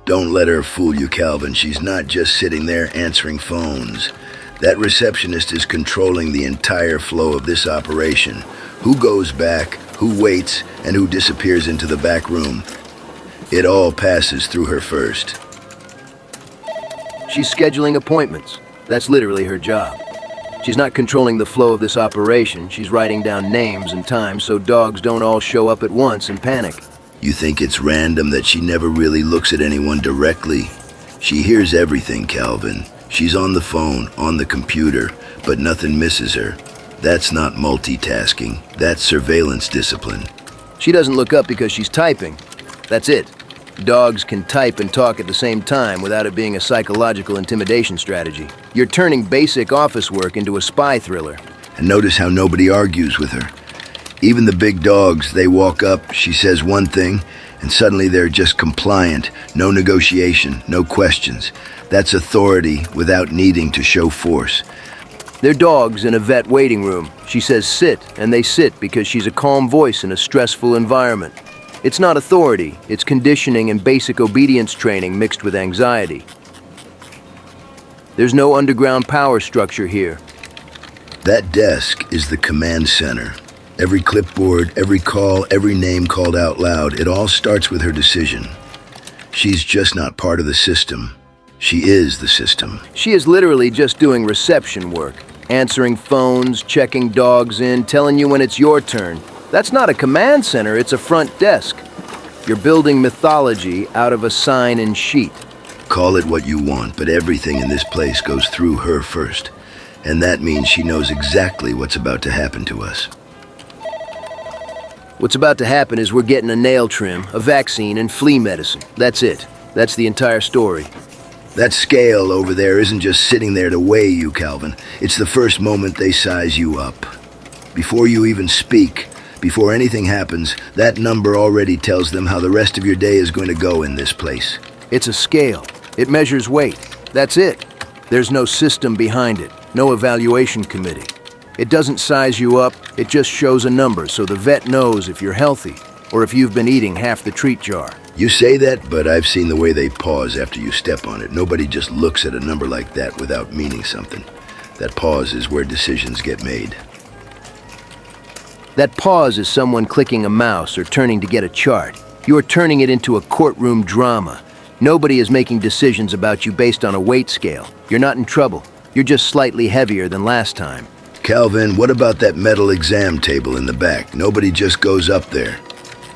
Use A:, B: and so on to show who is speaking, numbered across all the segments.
A: Don't let her fool you, Calvin. She's not just sitting there answering phones. That receptionist is controlling the entire flow of this operation. Who goes back, who waits, and who disappears into the back room. It all passes through her first.
B: She's scheduling appointments. That's literally her job. She's not controlling the flow of this operation. She's writing down names and times so dogs don't all show up at once and panic.
A: You think it's random that she never really looks at anyone directly? She hears everything, Calvin. She's on the phone, on the computer, but nothing misses her. That's not multitasking. That's surveillance discipline.
B: She doesn't look up because she's typing. That's it. Dogs can type and talk at the same time without it being a psychological intimidation strategy. You're turning basic office work into a spy thriller.
A: And notice how nobody argues with her. Even the big dogs, they walk up, she says one thing, and suddenly they're just compliant. No negotiation, no questions. That's authority without needing to show force.
B: They're dogs in a vet waiting room. She says sit, and they sit because she's a calm voice in a stressful environment. It's not authority, it's conditioning and basic obedience training mixed with anxiety. There's no underground power structure here.
A: That desk is the command center. Every clipboard, every call, every name called out loud, it all starts with her decision. She's just not part of the system. She is the system.
B: She is literally just doing reception work, answering phones, checking dogs in, telling you when it's your turn. That's not a command center, it's a front desk. You're building mythology out of a sign and sheet.
A: Call it what you want, but everything in this place goes through her first. And that means she knows exactly what's about to happen to us.
B: What's about to happen is we're getting a nail trim, a vaccine, and flea medicine. That's it. That's the entire story.
A: That scale over there isn't just sitting there to weigh you, Calvin. It's the first moment they size you up. Before you even speak, before anything happens, that number already tells them how the rest of your day is going to go in this place.
B: It's a scale. It measures weight. That's it. There's no system behind it, no evaluation committee. It doesn't size you up, it just shows a number so the vet knows if you're healthy or if you've been eating half the treat jar.
A: You say that, but I've seen the way they pause after you step on it. Nobody just looks at a number like that without meaning something. That pause is where decisions get made.
B: That pause is someone clicking a mouse or turning to get a chart. You're turning it into a courtroom drama. Nobody is making decisions about you based on a weight scale. You're not in trouble. You're just slightly heavier than last time.
A: Calvin, what about that metal exam table in the back? Nobody just goes up there.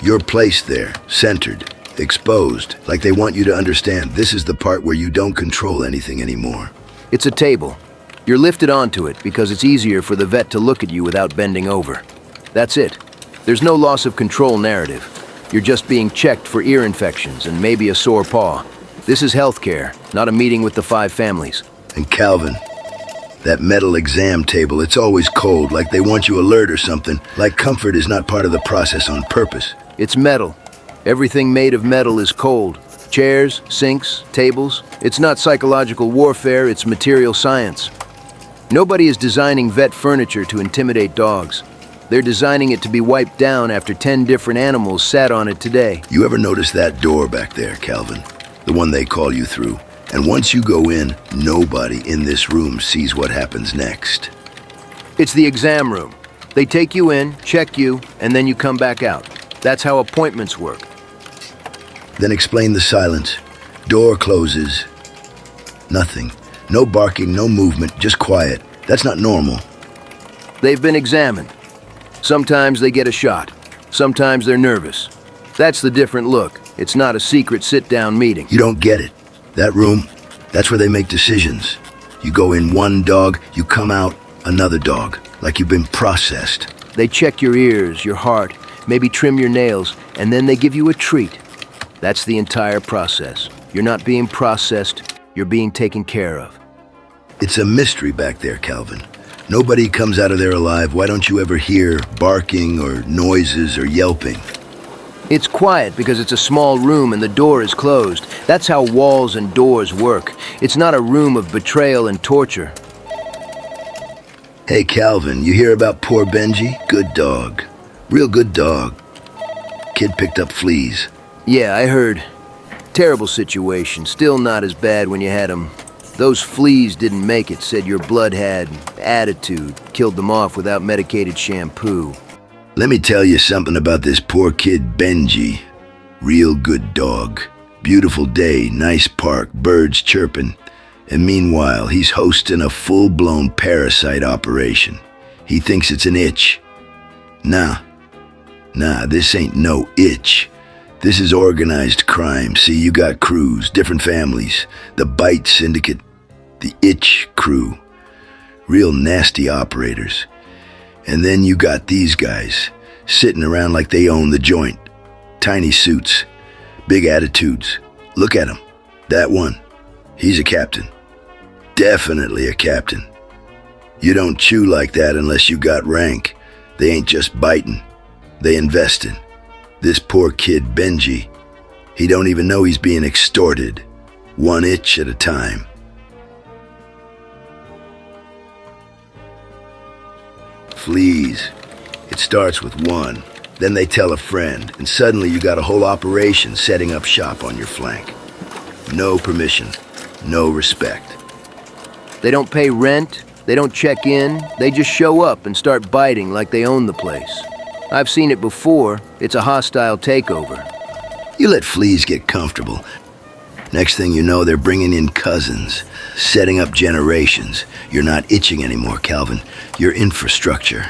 A: You're placed there, centered, exposed, like they want you to understand this is the part where you don't control anything anymore.
B: It's a table. You're lifted onto it because it's easier for the vet to look at you without bending over. That's it. There's no loss of control narrative. You're just being checked for ear infections and maybe a sore paw. This is healthcare, not a meeting with the 5 families.
A: And Calvin, that metal exam table, it's always cold, like they want you alert or something, like comfort is not part of the process on purpose.
B: It's metal. Everything made of metal is cold. Chairs, sinks, tables. It's not psychological warfare, it's material science. Nobody is designing vet furniture to intimidate dogs. They're designing it to be wiped down after 10 different animals sat on it today.
A: You ever notice that door back there, Calvin? The one they call you through. And once you go in, nobody in this room sees what happens next.
B: It's the exam room. They take you in, check you, and then you come back out. That's how appointments work.
A: Then explain the silence. Door closes. Nothing. No barking, no movement, just quiet. That's not normal.
B: They've been examined. Sometimes they get a shot. Sometimes they're nervous. That's the different look. It's not a secret sit-down meeting.
A: You don't get it. That room, that's where they make decisions. You go in one dog, you come out another dog, like you've been processed.
B: They check your ears, your heart, maybe trim your nails, and then they give you a treat. That's the entire process. You're not being processed, you're being taken care of.
A: It's a mystery back there, Calvin. Nobody comes out of there alive. Why don't you ever hear barking or noises or yelping?
B: It's quiet because it's a small room and the door is closed. That's how walls and doors work. It's not a room of betrayal and torture.
A: Hey, Calvin, you hear about poor Benji? Good dog. Real good dog. Kid picked up fleas.
B: Yeah, I heard. Terrible situation, still not as bad when you had them. Those fleas didn't make it, said your blood had attitude, killed them off without medicated shampoo.
A: Let me tell you something about this poor kid Benji. Real good dog. Beautiful day, nice park, birds chirping. And meanwhile, he's hosting a full-blown parasite operation. He thinks it's an itch. Nah, this ain't no itch. This is organized crime. See, you got crews, different families. The Bite Syndicate, the Itch Crew. Real nasty operators. And then you got these guys, sitting around like they own the joint. Tiny suits, big attitudes. Look at him. That one. He's a captain. Definitely a captain. You don't chew like that unless you got rank. They ain't just biting. They invested. This poor kid Benji, he don't even know he's being extorted. One itch at a time. Fleas. It starts with one, then they tell a friend, and suddenly you got a whole operation setting up shop on your flank. No permission, no respect.
B: They don't pay rent, they don't check in, they just show up and start biting like they own the place. I've seen it before, it's a hostile takeover.
A: You let fleas get comfortable. Next thing you know, they're bringing in cousins, setting up generations. You're not itching anymore, Calvin. You're infrastructure.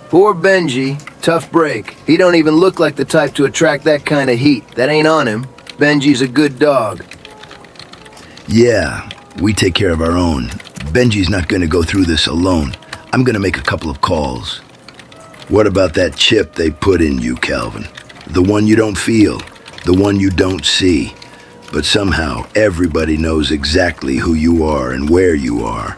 B: Poor Benji, tough break. He don't even look like the type to attract that kind of heat. That ain't on him. Benji's a good dog.
A: Yeah, we take care of our own. Benji's not gonna go through this alone. I'm gonna make a couple of calls. What about that chip they put in you, Calvin? The one you don't feel, the one you don't see. But somehow, everybody knows exactly who you are and where you are.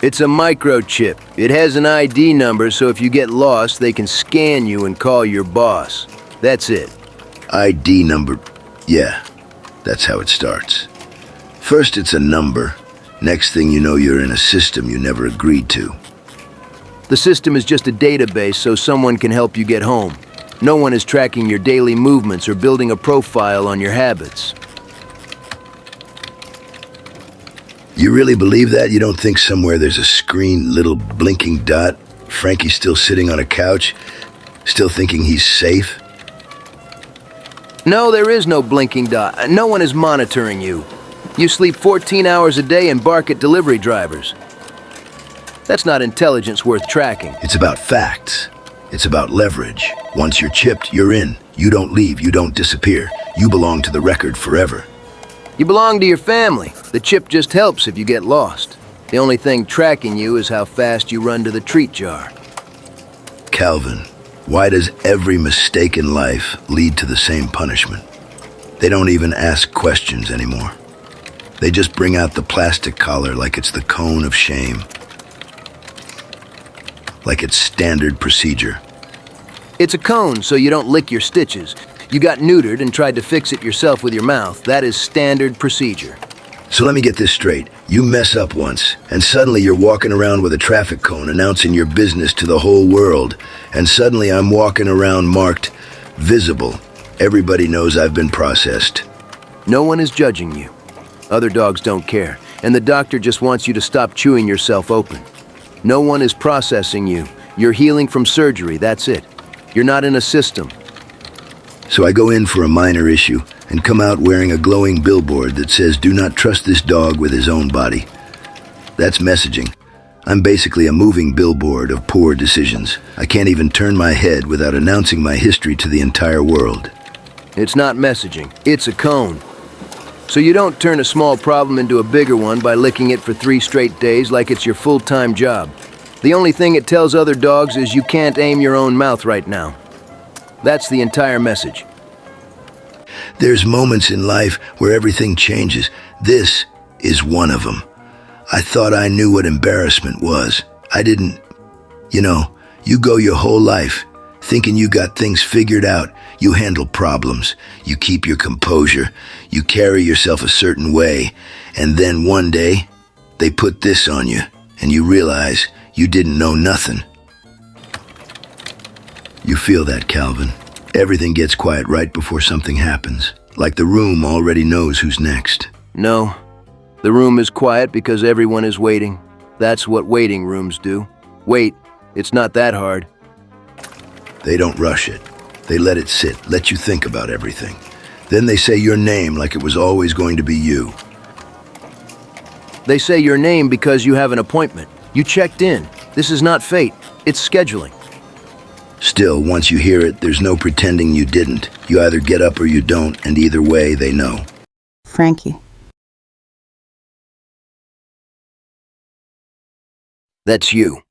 B: It's a microchip. It has an ID number, so if you get lost, they can scan you and call your boss. That's it.
A: ID number. Yeah, that's how it starts. First it's a number. Next thing you know, you're in a system you never agreed to.
B: The system is just a database so someone can help you get home. No one is tracking your daily movements or building a profile on your habits.
A: You really believe that? You don't think somewhere there's a screen, little blinking dot? Frankie's still sitting on a couch, still thinking he's safe?
B: No, there is no blinking dot. No one is monitoring you. You sleep 14 hours a day and bark at delivery drivers. That's not intelligence worth tracking.
A: It's about facts. It's about leverage. Once you're chipped, you're in. You don't leave, you don't disappear. You belong to the record forever.
B: You belong to your family. The chip just helps if you get lost. The only thing tracking you is how fast you run to the treat jar.
A: Calvin, why does every mistake in life lead to the same punishment? They don't even ask questions anymore. They just bring out the plastic collar like it's the cone of shame. Like it's standard procedure.
B: It's a cone so you don't lick your stitches. You got neutered and tried to fix it yourself with your mouth. That is standard procedure.
A: So let me get this straight. You mess up once, and suddenly you're walking around with a traffic cone announcing your business to the whole world. And suddenly I'm walking around marked visible. Everybody knows I've been processed.
B: No one is judging you. Other dogs don't care, and the doctor just wants you to stop chewing yourself open. No one is processing you. You're healing from surgery, that's it. You're not in a system.
A: So I go in for a minor issue and come out wearing a glowing billboard that says, "Do not trust this dog with his own body." That's messaging. I'm basically a moving billboard of poor decisions. I can't even turn my head without announcing my history to the entire world.
B: It's not messaging, it's a cone. So you don't turn a small problem into a bigger one by licking it for 3 straight days like it's your full-time job. The only thing it tells other dogs is you can't aim your own mouth right now. That's the entire message.
A: There's moments in life where everything changes. This is one of them. I thought I knew what embarrassment was. I didn't. You know, you go your whole life thinking you got things figured out. You handle problems. You keep your composure. You carry yourself a certain way. And then one day, they put this on you, and you realize you didn't know nothing. You feel that, Calvin. Everything gets quiet right before something happens. Like the room already knows who's next.
B: No. The room is quiet because everyone is waiting. That's what waiting rooms do. Wait, it's not that hard.
A: They don't rush it. They let it sit, let you think about everything. Then they say your name like it was always going to be you.
B: They say your name because you have an appointment. You checked in. This is not fate. It's scheduling.
A: Still, once you hear it, there's no pretending you didn't. You either get up or you don't, and either way, they know.
C: Frankie.
B: That's you.